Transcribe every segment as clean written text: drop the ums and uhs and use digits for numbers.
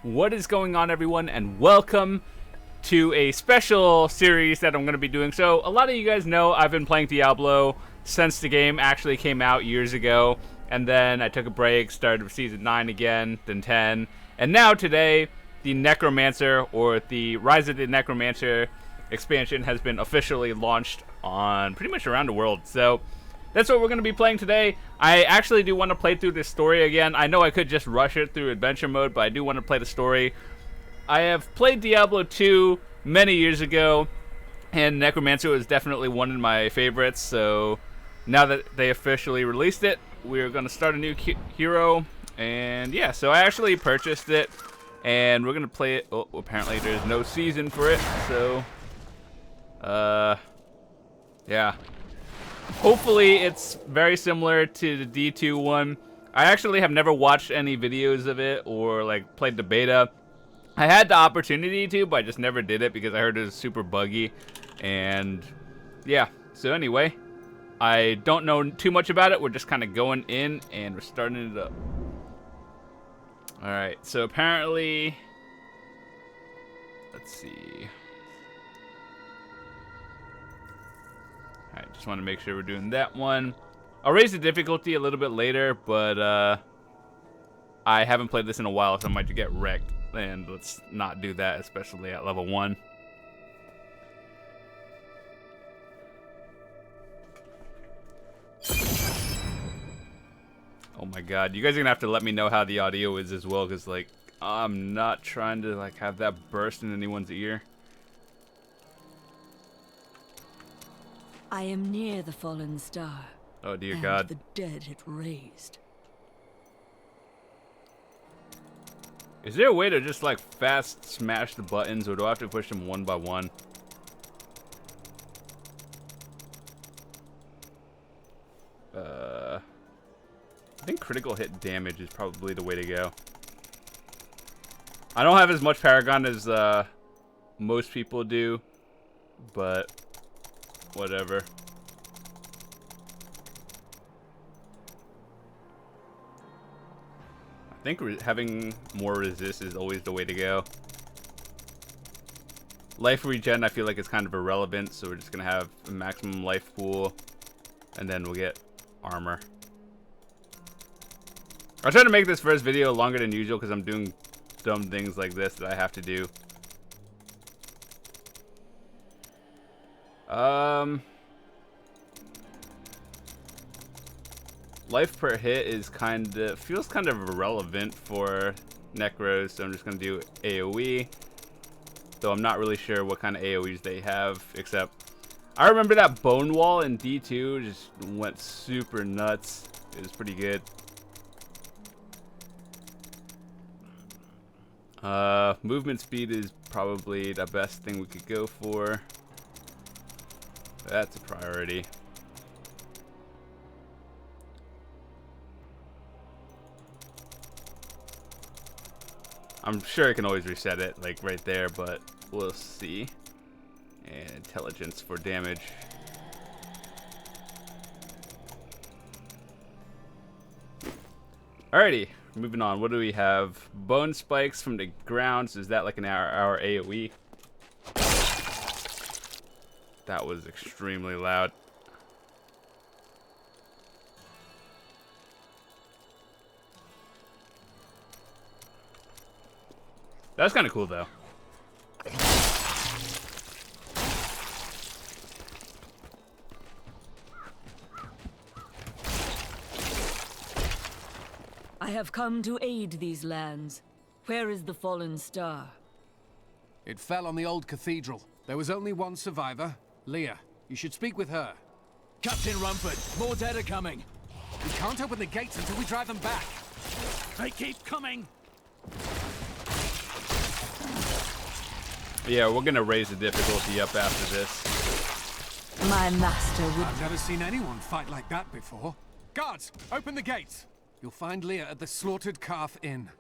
What is going on, everyone, and welcome to a special series that I'm going to be doing. So a lot of you guys know I've been playing Diablo since the game actually came out years ago, and then I took a break, started with Season 9 again, then 10, and now today the Necromancer, or the Rise of the Necromancer expansion, has been officially launched on pretty much around the world. So that's what we're going to be playing today. I actually do want to play through this story again. I know I could just rush it through adventure mode, but I do want to play the story. I have played Diablo II many years ago, and Necromancer was definitely one of my favorites. So now that they officially released it, we're going to start a new hero. And yeah, so I actually purchased it, and we're going to play it. Oh, apparently there's no season for it. So, yeah. Hopefully it's very similar to the D2 one. I actually have never watched any videos of it or like played the beta. I had the opportunity to, but I just never did it because I heard it was super buggy. And yeah, so anyway, I don't know too much about it. We're just kind of going in and we're starting it up. Alright, so apparently, let's see. Alright, just want to make sure we're doing that one. I'll raise the difficulty a little bit later, but I haven't played this in a while, so I might get wrecked. And let's not do that, especially at level 1. Oh my god, you guys are gonna have to let me know how the audio is as well, because like, I'm not trying to like have that burst in anyone's ear. I am near the fallen star. Oh dear and God. The dead it raised. Is there a way to just like fast smash the buttons, or do I have to push them one by one? I think critical hit damage is probably the way to go. I don't have as much Paragon as most people do, but whatever. I think having more resist is always the way to go. Life regen, I feel like it's kind of irrelevant, so we're just gonna have a maximum life pool, and then we'll get armor. I'll try to make this first video longer than usual because I'm doing dumb things like this that I have to do. Life per hit is feels kind of irrelevant for Necros, so I'm just gonna do AoE. Though I'm not really sure what kind of AoEs they have, except I remember that bone wall in D2 just went super nuts. It was pretty good. Movement speed is probably the best thing we could go for. That's a priority. I'm sure I can always reset it, like right there, but we'll see. And intelligence for damage. Alrighty, moving on. What do we have? Bone spikes from the ground. So is that like our AoE? That was extremely loud. That's kind of cool, though. I have come to aid these lands. Where is the fallen star? It fell on the Old Cathedral. There was only one survivor, Leah. You should speak with her. Captain Rumford, more dead are coming. We can't open the gates until we drive them back. They keep coming. Yeah, we're gonna raise the difficulty up after this. My master would... I've never seen anyone fight like that before. Guards, open the gates. You'll find Leah at the Slaughtered Calf Inn.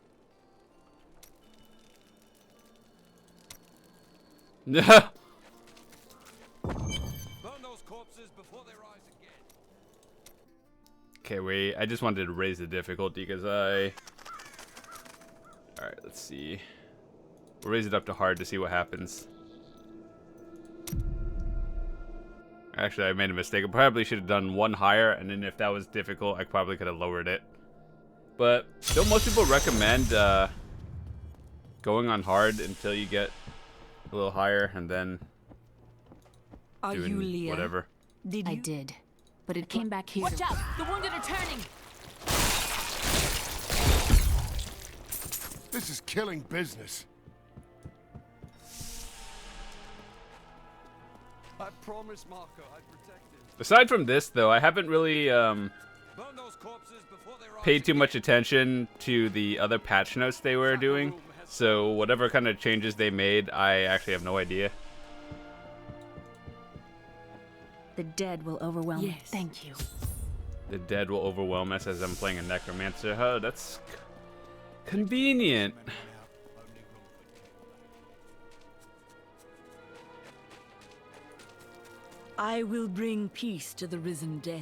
Burn those corpses before they rise again. Okay, wait. I just wanted to raise the difficulty because I Alright, let's see. We'll raise it up to hard to see what happens. Actually, I made a mistake. I probably should have done one higher, and then if that was difficult, I probably could have lowered it. But don't most people recommend going on hard until you get a little higher, and then Are doing you Leah? whatever? Did you? I did, but it came back here. Watch out! The wounded are turning! This is killing business. I promised Marco I'd protect him. Aside from this, though, I haven't really Burn those corpses before they rise paid too again. much attention to the other patch notes they were doing. So whatever kind of changes they made, I actually have no idea. The dead will overwhelm me. Yes. Thank you. The dead will overwhelm us as I'm playing a Necromancer. Oh, that's convenient. I will bring peace to the risen dead.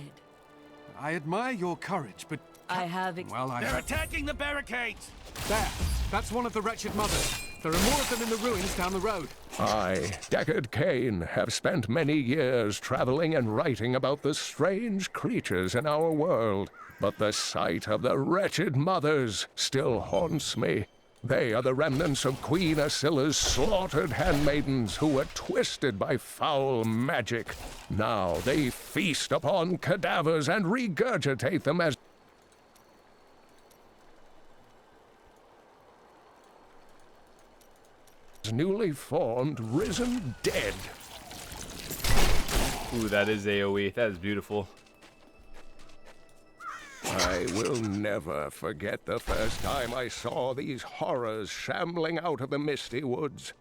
I admire your courage, but I have well, They're attacking the barricades! there. That's one of the wretched mothers. There are more of them in the ruins down the road. I, Deckard Cain, have spent many years traveling and writing about the strange creatures in our world, but the sight of the wretched mothers still haunts me. They are the remnants of Queen Asilla's slaughtered handmaidens who were twisted by foul magic. Now they feast upon cadavers and regurgitate them as newly formed risen dead. Ooh, that is AoE. That is beautiful. I will never forget the first time I saw these horrors shambling out of the misty woods.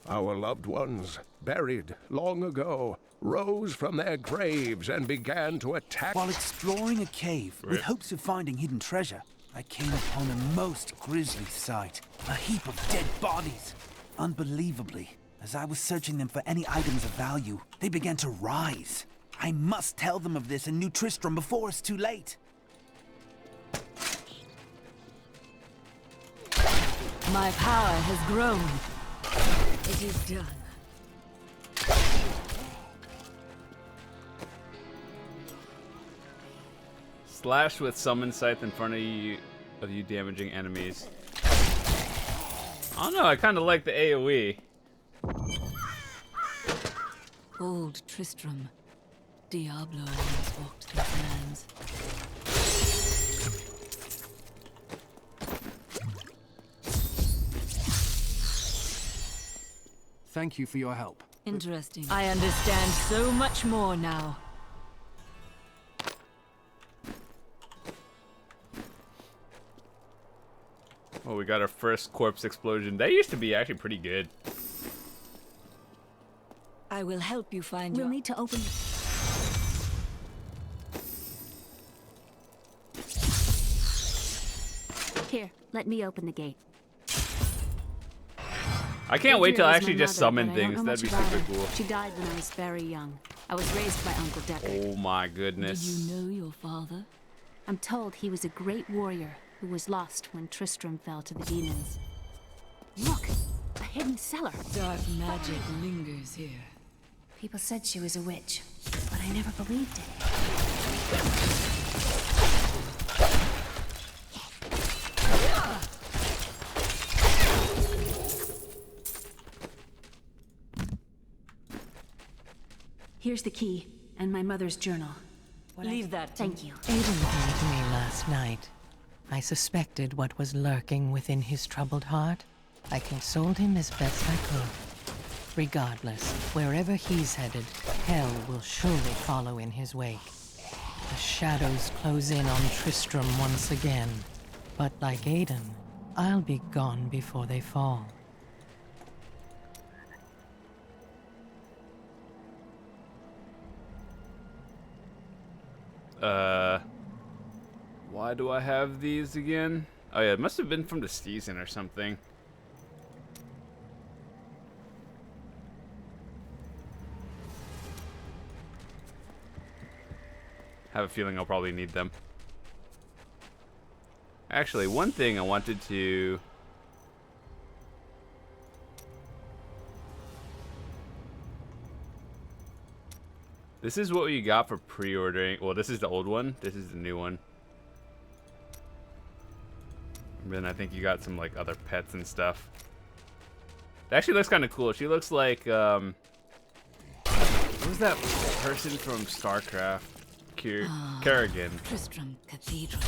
Our loved ones, buried long ago, rose from their graves and began to attack. While exploring a cave with hopes of finding hidden treasure, I came upon a most grisly sight. A heap of dead bodies. Unbelievably, as I was searching them for any items of value, they began to rise. I must tell them of this in New Tristram before it's too late. My power has grown. It is done. Slash with summon scythe in front of you damaging enemies. I don't know, I kind of like the AoE. Old Tristram. Diablo once walked these lands. Thank you for your help. Interesting. I understand so much more now. Oh, we got our first corpse explosion. That used to be actually pretty good. I will help you find We'll your... need to open. Here, let me open the gate. I can't wait till I Dear was actually my just mother, summon but I don't things. know That'd be much about super her. cool. She died when I was very young. I was raised by Uncle Deckard. Oh my Do goodness. you know your father? I'm told he was a great warrior who was lost when Tristram fell to the demons. Look, a hidden cellar. Dark magic lingers here. People said she was a witch, but I never believed it. Here's the key, and my mother's journal. Leave that to Thank you. Aiden came to me last night. I suspected what was lurking within his troubled heart. I consoled him as best I could. Regardless, wherever he's headed, hell will surely follow in his wake. The shadows close in on Tristram once again. But like Aiden, I'll be gone before they fall. Why do I have these again? Oh yeah, it must have been from the season or something. Have a feeling I'll probably need them. Actually, one thing I wanted to This is what you got for pre-ordering. Well, this is the old one. This is the new one. And then I think you got some like other pets and stuff. It actually looks kind of cool. She looks like what was that person from StarCraft? Kerrigan. Tristram Cathedral.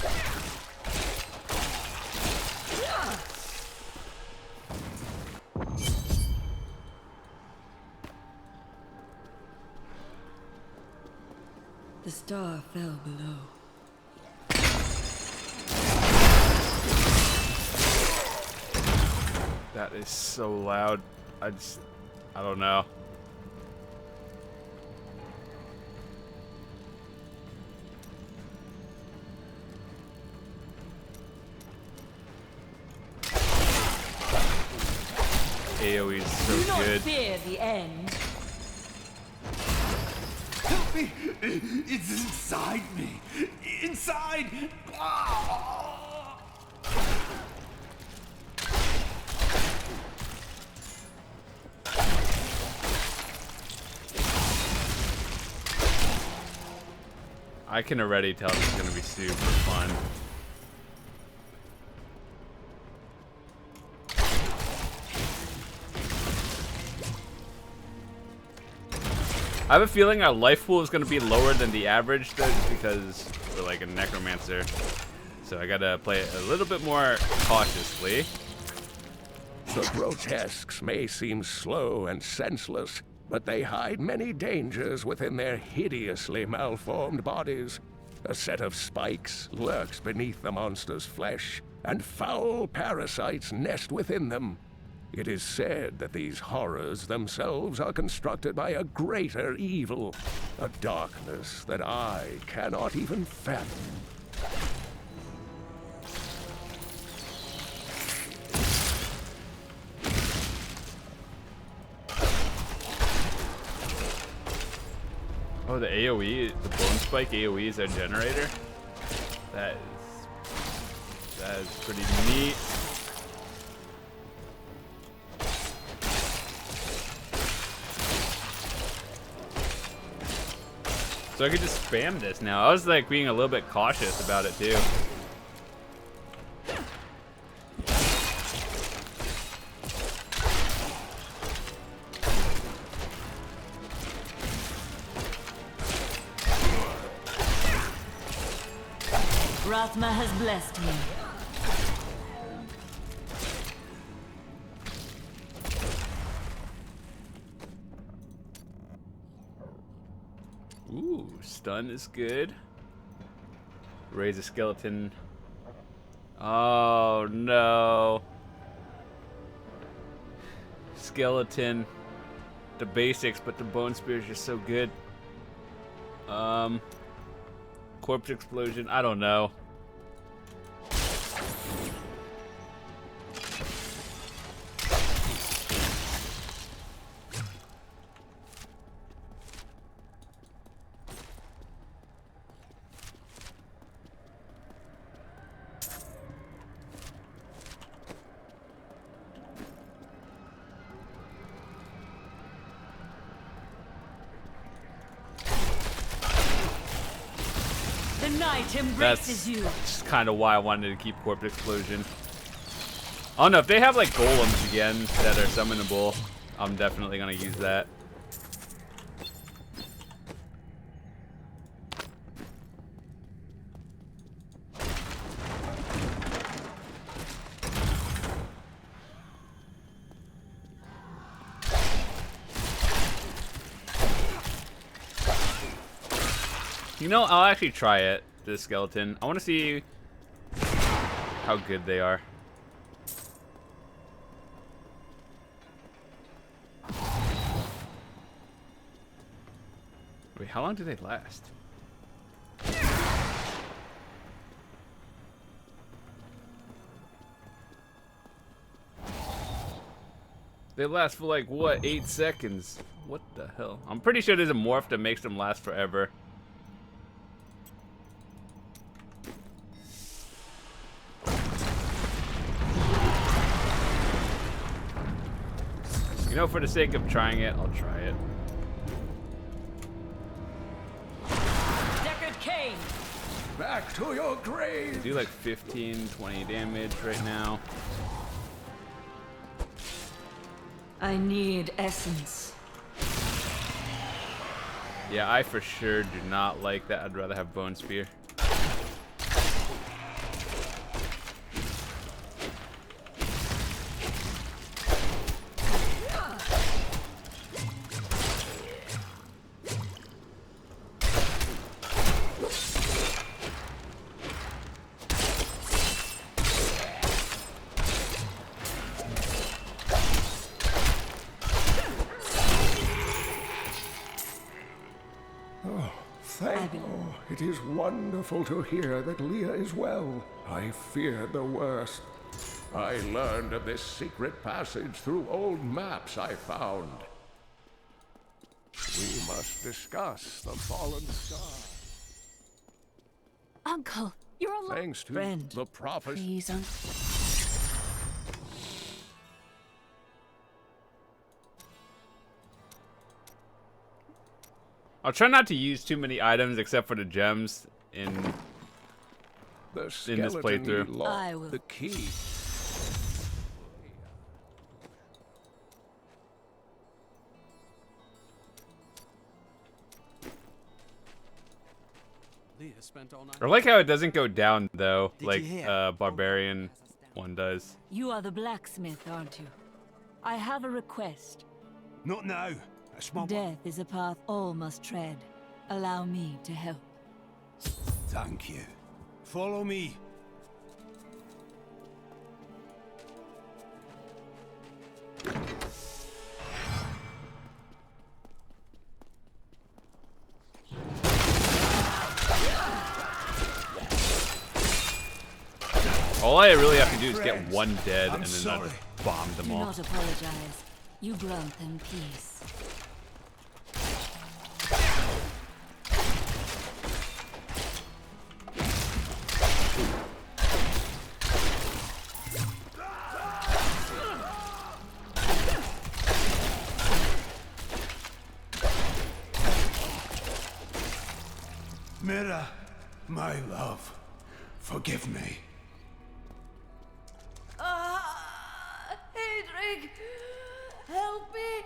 The star fell below. That is so loud. I don't know. AoE is so Do not good. fear the end. Help me! It's inside me! Inside! Ah! I can already tell this is going to be super fun. I have a feeling our life pool is going to be lower than the average, though, just because we're like a Necromancer. So I got to play it a little bit more cautiously. The grotesques may seem slow and senseless, but they hide many dangers within their hideously malformed bodies. A set of spikes lurks beneath the monster's flesh, and foul parasites nest within them. It is said that these horrors themselves are constructed by a greater evil, a darkness that I cannot even fathom. Oh, the AoE, the bone spike AoE is a generator? That is pretty neat. So I could just spam this now. I was like being a little bit cautious about it too. Rathma has blessed me. Ooh, stun is good. Raise a skeleton. Oh no. Skeleton. The basics, but the bone spear is just so good. Corpse explosion, I don't know. The night embraces That's you. just kind of why I wanted to keep corpse explosion. I don't know if they have like golems again that are summonable. I'm definitely gonna use that. You know, I'll actually try it, this skeleton. I want to see how good they are. Wait, how long do they last? They last for like, what, 8 seconds? What the hell? I'm pretty sure there's a morph that makes them last forever. You know, for the sake of trying it, I'll try it. Cain! Back to your grave! They do like 15, 20 damage right now. I need essence. Yeah, I for sure do not like that. I'd rather have Bone Spear. It is wonderful to hear that Leah is well. I feared the worst. I learned of this secret passage through old maps I found. We must discuss the fallen star. Uncle, you're alive. Thanks to Friend. the prophecy. Please, Uncle. I'll try not to use too many items except for the gems in The in this skeleton playthrough. locked I will. the key. Leah spent all night. I like how it doesn't go down though, Did like you hear? Barbarian one does. You are the blacksmith, aren't you? I have a request. Not now. A small Death is a path all must tread. Allow me to help. Thank you. Follow me. All I really have to do is get one dead I'm and then sorry. I've bombed them Do all. not apologize. You grant them peace. Mira, my love, forgive me. Hedrick! Help me!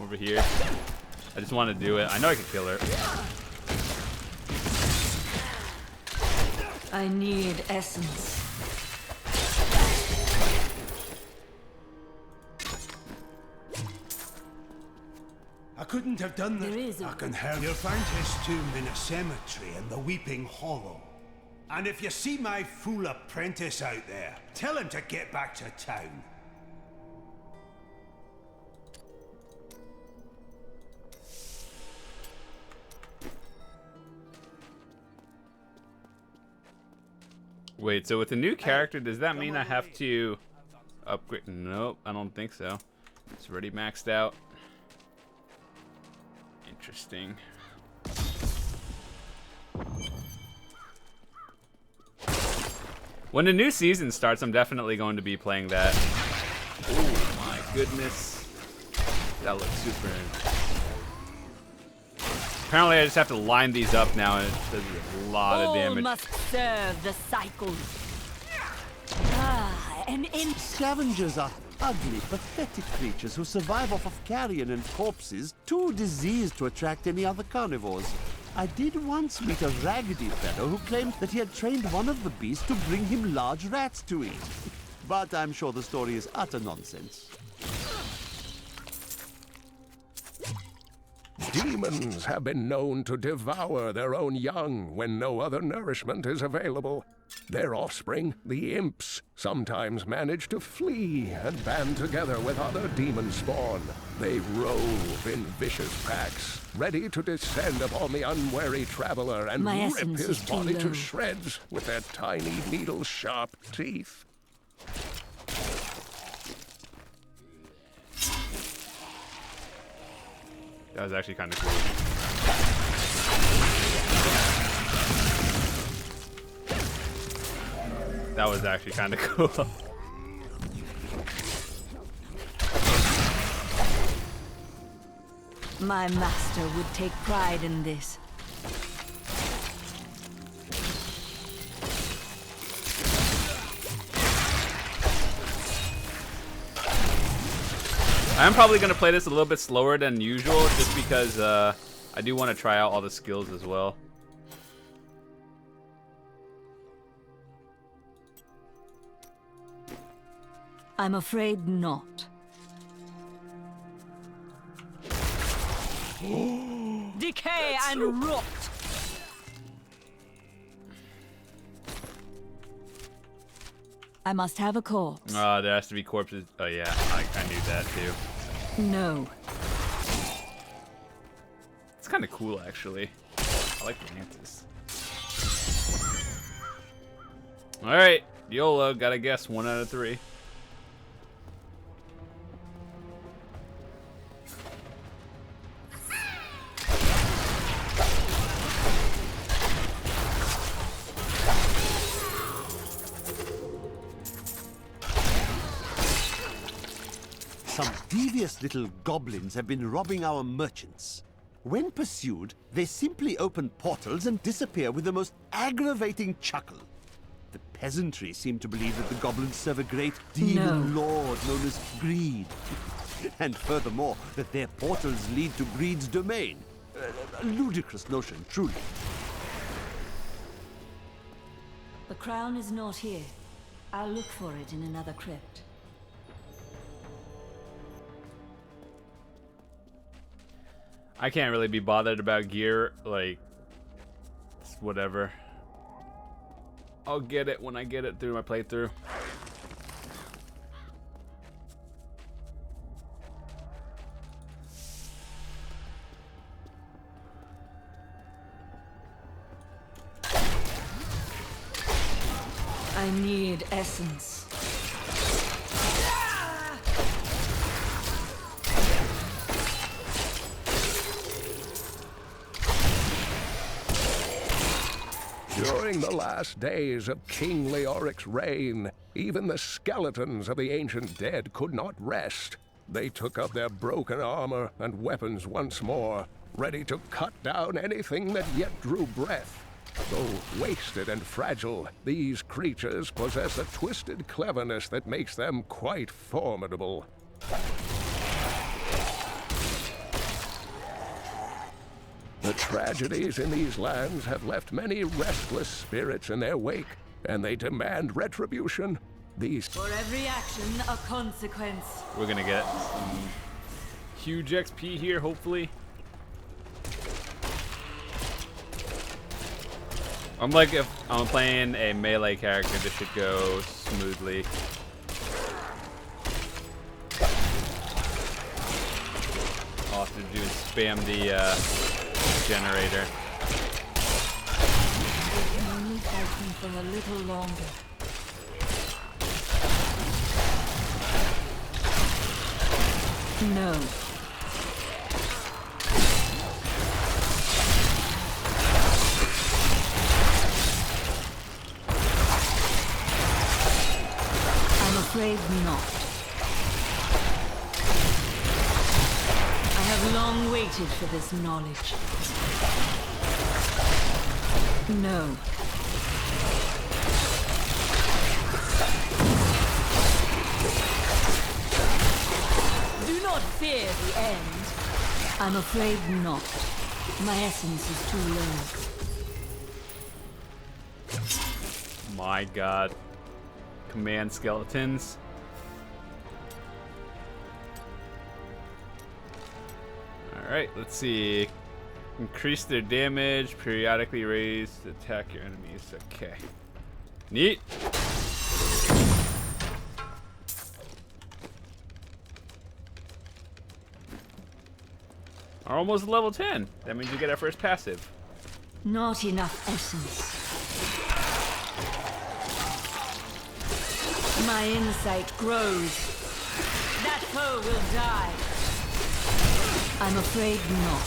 Over here. I just want to do it. I know I can kill her. I need essence. I couldn't have done that. There is a- I can help. You'll find his tomb in a cemetery in the Weeping Hollow. And if you see my fool apprentice out there, tell him to get back to town. Wait, so with the new character, does that mean I have to upgrade? Nope, I don't think so. It's already maxed out. Interesting. When the new season starts, I'm definitely going to be playing that. Oh my goodness. That looks super. Apparently I just have to line these up now and it does a lot of All damage. must serve the cycle. Ah, an Scavengers are ugly, pathetic creatures who survive off of carrion and corpses, too diseased to attract any other carnivores. I did once meet a raggedy fellow who claimed that he had trained one of the beasts to bring him large rats to eat. But I'm sure the story is utter nonsense. Demons have been known to devour their own young when no other nourishment is available. Their offspring, the imps, sometimes manage to flee and band together with other demon spawn. They rove in vicious packs, ready to descend upon the unwary traveler and My rip essence his is too body low. to shreds with their tiny needle-sharp teeth. That was actually kind of cool. That was actually kind of cool. My master would take pride in this. I'm probably going to play this a little bit slower than usual just because I do want to try out all the skills as well. I'm afraid not. Decay and rot! I must have a corpse. There has to be corpses. Oh yeah, I knew that too. No. It's kind of cool actually. I like the mantis. Alright, YOLO, gotta guess 1 out of 3. Some devious little goblins have been robbing our merchants. When pursued, they simply open portals and disappear with the most aggravating chuckle. The peasantry seem to believe that the goblins serve a great demon lord known as Greed. And furthermore, that their portals lead to Greed's domain. A ludicrous notion, truly. The crown is not here. I'll look for it in another crypt. I can't really be bothered about gear, like, whatever. I'll get it when I get it through my playthrough. I need essence. During the last days of King Leoric's reign, even the skeletons of the ancient dead could not rest. They took up their broken armor and weapons once more, ready to cut down anything that yet drew breath. Though wasted and fragile, these creatures possess a twisted cleverness that makes them quite formidable. The tragedies in these lands have left many restless spirits in their wake, and they demand retribution. These... For every action, a consequence. We're gonna get some huge XP here, hopefully. I'm like, if I'm playing a melee character, this should go smoothly. All I have to do is spam the generator. We can only fight him for a little longer. No. I'm afraid not. I have long waited for this knowledge. No. Do not fear the end. I'm afraid not. My essence is too low. My god. Command skeletons. Alright, let's see. Increase their damage, periodically raise to attack your enemies. Okay. Neat. Are almost level 10. That means you get our first passive. Not enough essence. My insight grows. That foe will die. I'm afraid not.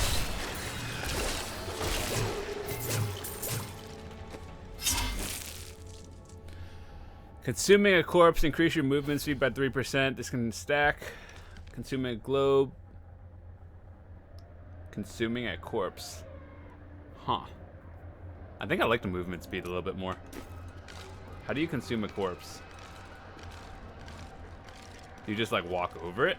Consuming a corpse, increase your movement speed by 3%. This can stack. Consuming a globe. Consuming a corpse. Huh. I think I like the movement speed a little bit more. How do you consume a corpse? Do you just like walk over it?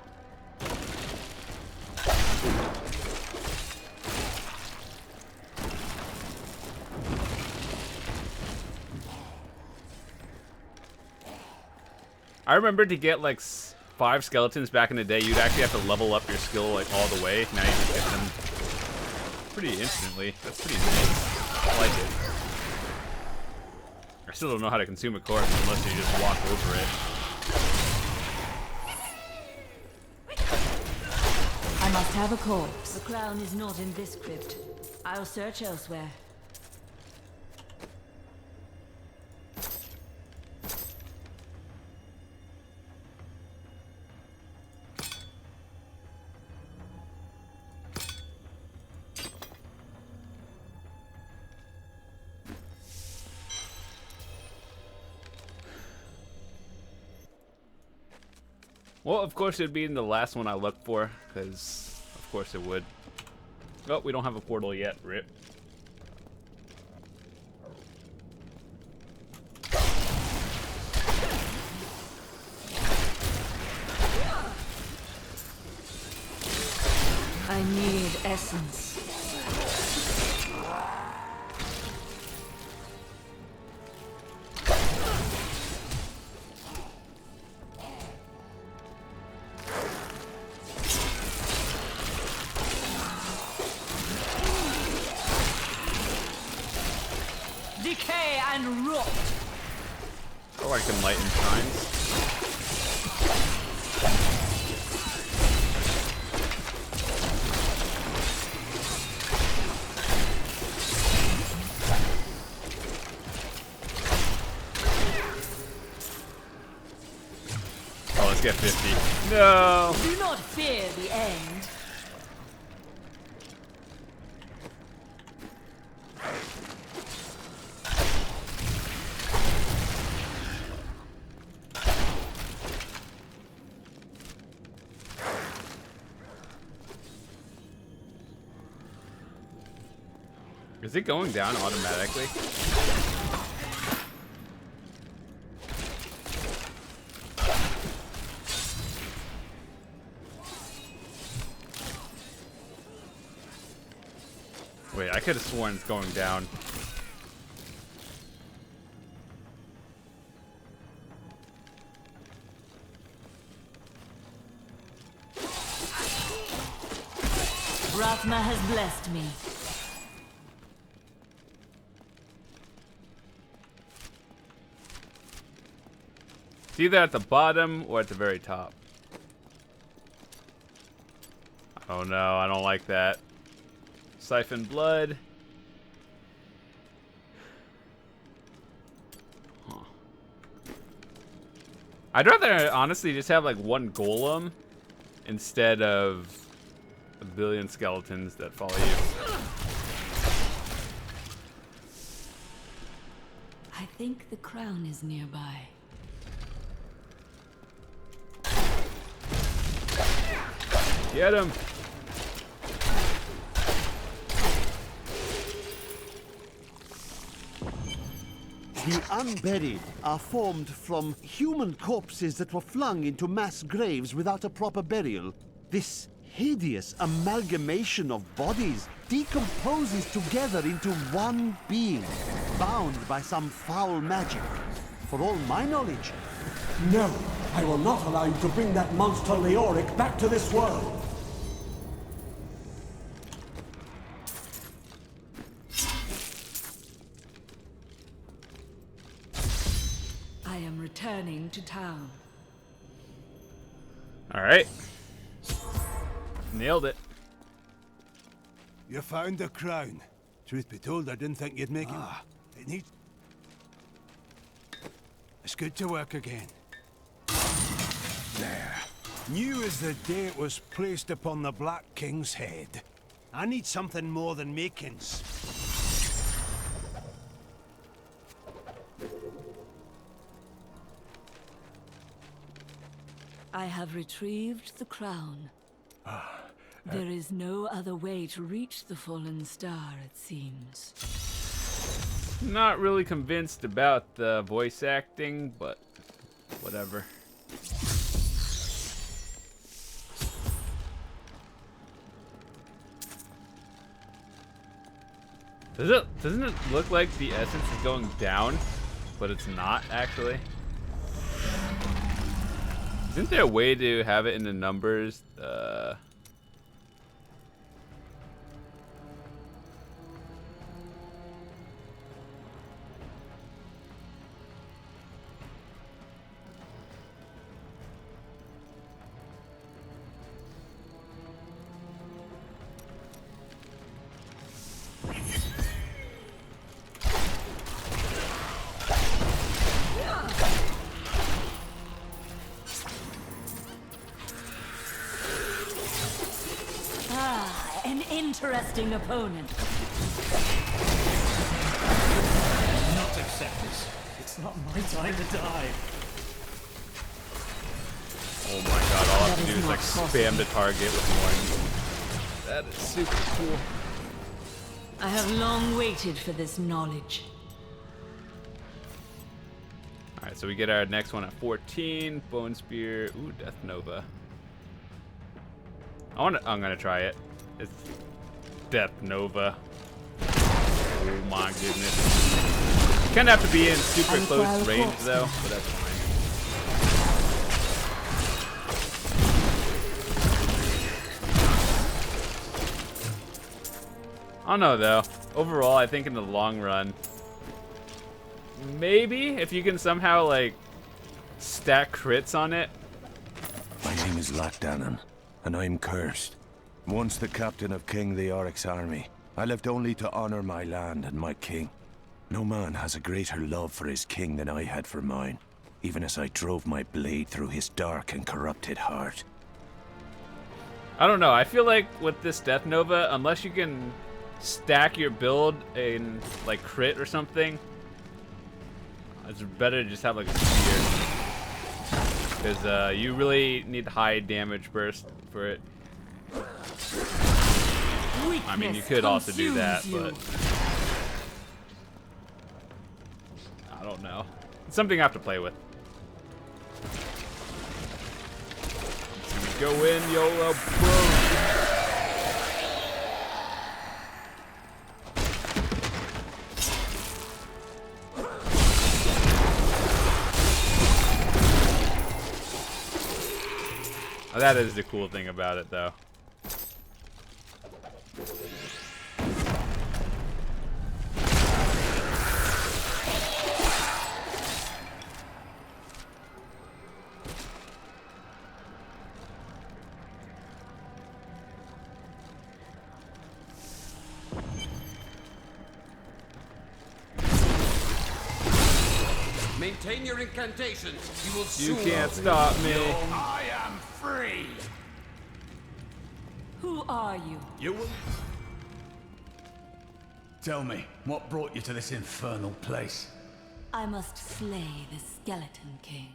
I remember to get like 5 skeletons back in the day, you'd actually have to level up your skill like all the way. Now you just get them pretty instantly. That's pretty nice. I like it. I still don't know how to consume a corpse unless you just walk over it. I must have a corpse. The crown is not in this crypt. I'll search elsewhere. Well, of course it'd be in the last one I looked for, because of course it would. Oh, we don't have a portal yet, rip. I need essence. Decay and rot. Or I can lighten shrines. Oh, let's get 50. No! Do not fear the end. Is it going down automatically? Wait, I could have sworn it's going down. Rathma has blessed me. It's either at the bottom or at the very top. Oh no, I don't like that. Siphon blood. Huh. I'd rather honestly just have like one golem instead of a billion skeletons that follow you. I think the crown is nearby. Get him! The unburied are formed from human corpses that were flung into mass graves without a proper burial. This hideous amalgamation of bodies decomposes together into one being, bound by some foul magic. For all my knowledge, No, I will not allow you to bring that monster Leoric back to this world. I am returning to town. Alright. Nailed it. You found the crown. Truth be told, I didn't think you'd make it. It needs... It's good to work again. There. New as the day it was placed upon the Black King's head. I need something more than makings. I have retrieved the crown. There is no other way to reach the fallen star, it seems. Not really convinced about the voice acting, but whatever. Doesn't it look like the essence is going down, but it's not actually? Isn't there a way to have it in the numbers? An interesting opponent. Not accept this. It's not my time to die. Oh my god, all I have to do is like spam the target with one. That is super cool. I have long waited for this knowledge. Alright, so we get our next one at 14. Bone Spear. Ooh, Death Nova. I'm gonna try it. It's Death Nova. Oh my goodness. You kinda have to be in super close range though, but that's fine. I don't know though. Overall, I think in the long run, maybe if you can somehow like stack crits on it. My name is Lachdanan, and I'm cursed. Once the captain of King Leoric's army, I lived only to honor my land and my king. No man has a greater love for his king than I had for mine, even as I drove my blade through his dark and corrupted heart. I don't know. I feel like with this Death Nova, unless you can stack your build in like crit or something, it's better to just have like a spear, because you really need high damage burst for it. I mean, you could also do that, but I don't know. It's something I have to play with. Go in, YOLO, bro. Oh, that is the cool thing about it, though. Maintain your incantations. You will soon. You can't stop me. I am free. Who are you? You will... Tell me, what brought you to this infernal place? I must slay the Skeleton King.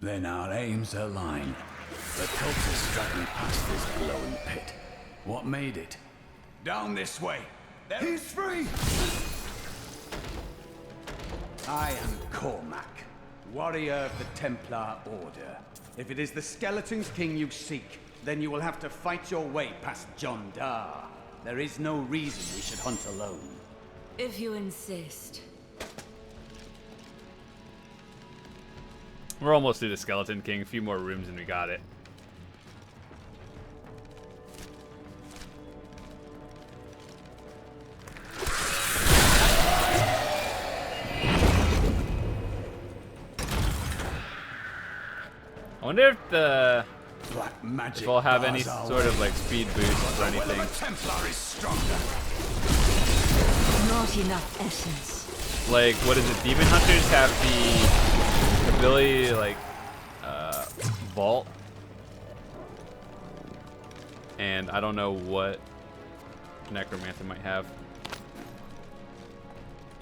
Then our aims align. The cultists dragged me past this glowing pit. What made it? Down this way. He's free. I am Cormac, warrior of the Templar Order. If it is the Skeleton King you seek, then you will have to fight your way past John Dar. There is no reason we should hunt alone. If you insist. We're almost through the Skeleton King. A few more rooms and we got it. I wonder if the black magic if I'll have any sort of like speed boost or anything. Templar is stronger. Not enough essence. Like, what is it? Demon Hunters have the ability to like vault, and I don't know what Necromancer might have.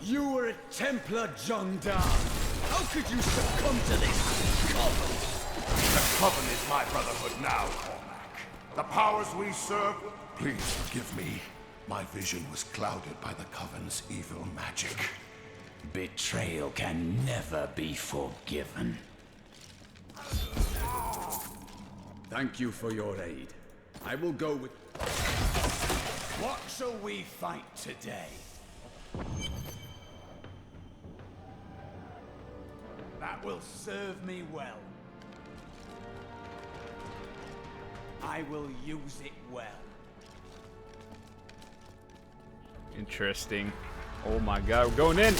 You were a Templar, John Dar. How could you succumb to this? coven is my brotherhood now, Cormac. The powers we serve... Please forgive me. My vision was clouded by the coven's evil magic. Betrayal can never be forgiven. Thank you for your aid. I will go with... What shall we fight today? That will serve me well. I will use it well. Interesting. Oh my god, we're going in!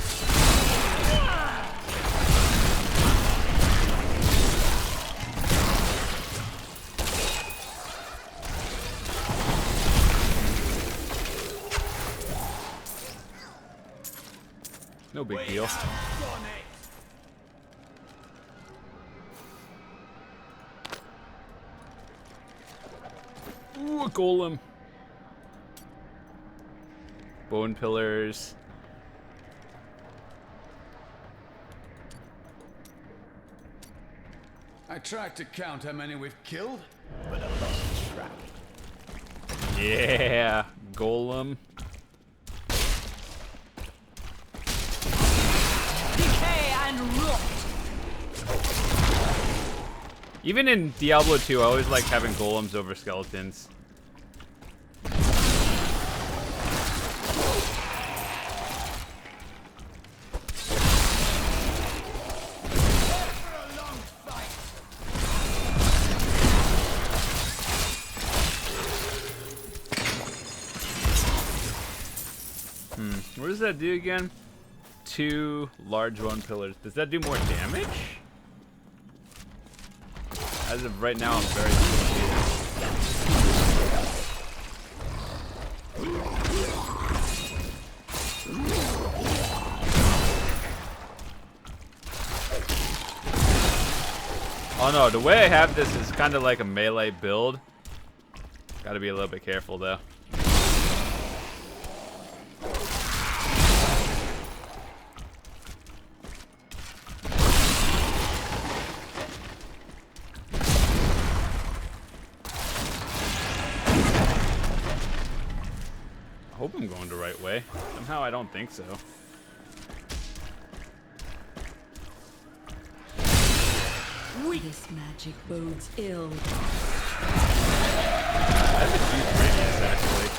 No big deal. Ooh, a golem. Bone pillars. I tried to count how many we've killed, but I lost track. Yeah, golem. Decay and rot. Even in Diablo 2, I always liked having golems over skeletons. What does that do again? 2 large bone pillars. Does that do more damage? As of right now, I'm very Oh no, the way I have this is kind of like a melee build. Gotta be a little bit careful though. I hope I'm going the right way. Somehow I don't think so. This magic bodes ill. That's a huge radius, actually.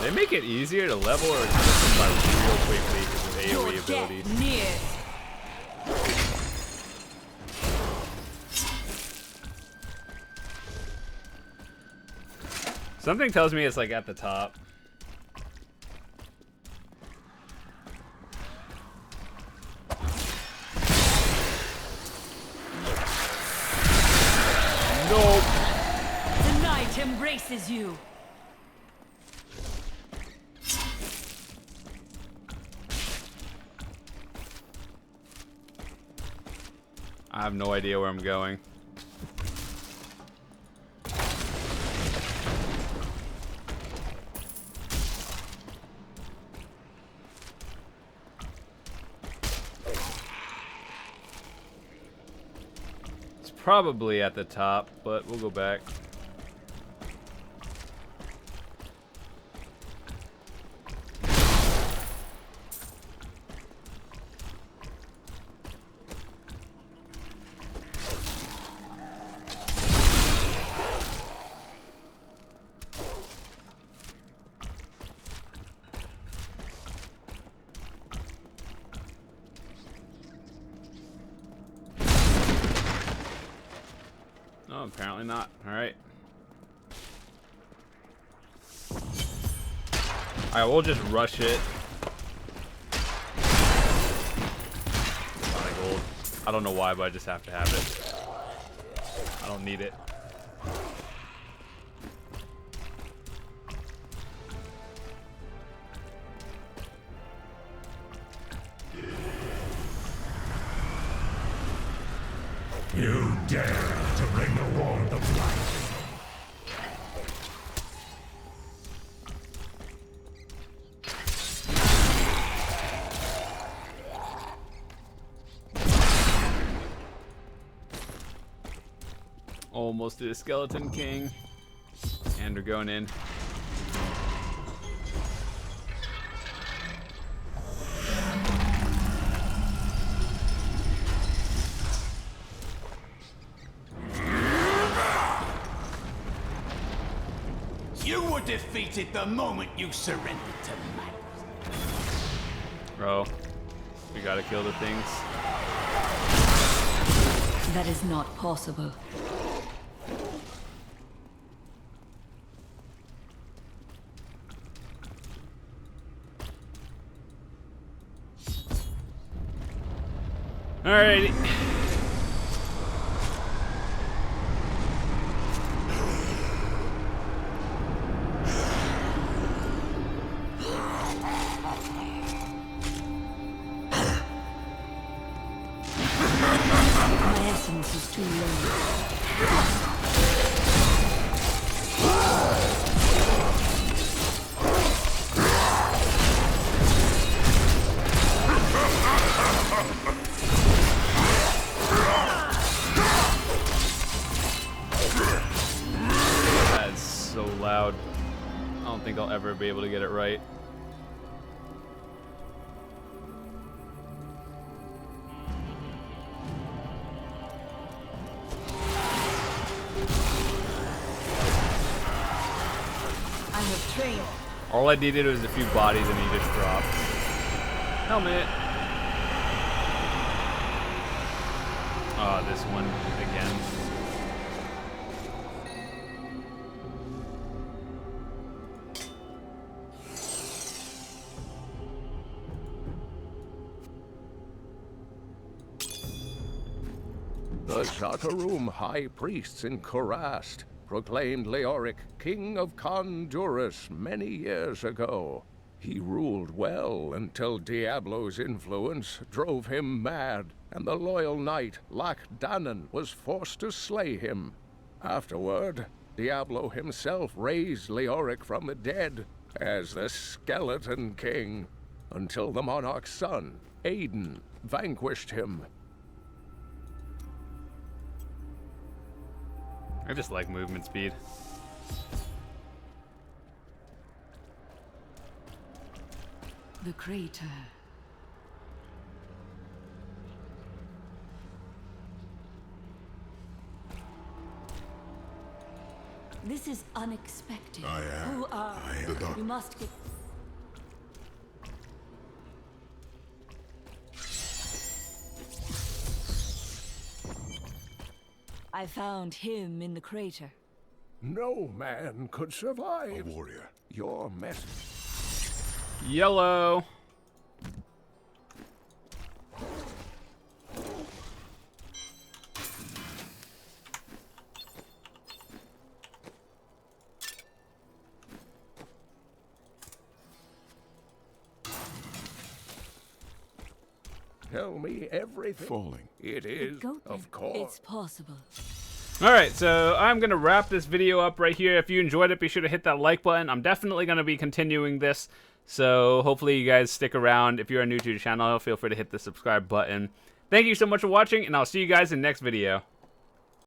They make it easier to level, or just by real quickly because of AoE abilities? Near. Something tells me it's like at the top. Nope. The night embraces you. I have no idea where I'm going. It's probably at the top, but we'll go back. Oh, apparently not. Alright. Alright, we'll just rush it. Gold. I don't know why, but I just have to have it. I don't need it. dare to bring the wand of light? Almost to the Skeleton King. And we're going in. You were defeated the moment you surrendered to me. Bro, we gotta kill the things. That is not possible. Alrighty. My essence is too low. That's so loud. I don't think I'll ever be able to get it right. I have trained. All I needed was a few bodies and he just dropped. Helmet. Oh, this one again. The Zakarum high priests in Kurast proclaimed Leoric king of Kondurus many years ago. He ruled well until Diablo's influence drove him mad, and the loyal knight Lackdannen was forced to slay him. Afterward, Diablo himself raised Leoric from the dead as the Skeleton King, until the monarch's son, Aiden, vanquished him. I just like movement speed. The crater. This is unexpected. I am. Who are I am the dark. You must get. I found him in the crater. No man could survive. A warrior. Your message. Yellow. Tell me everything. Falling. It is, of course. It's possible. Alright, so I'm going to wrap this video up right here. If you enjoyed it, be sure to hit that like button. I'm definitely going to be continuing this, so hopefully you guys stick around. If you are new to the channel, feel free to hit the subscribe button. Thank you so much for watching, and I'll see you guys in the next video.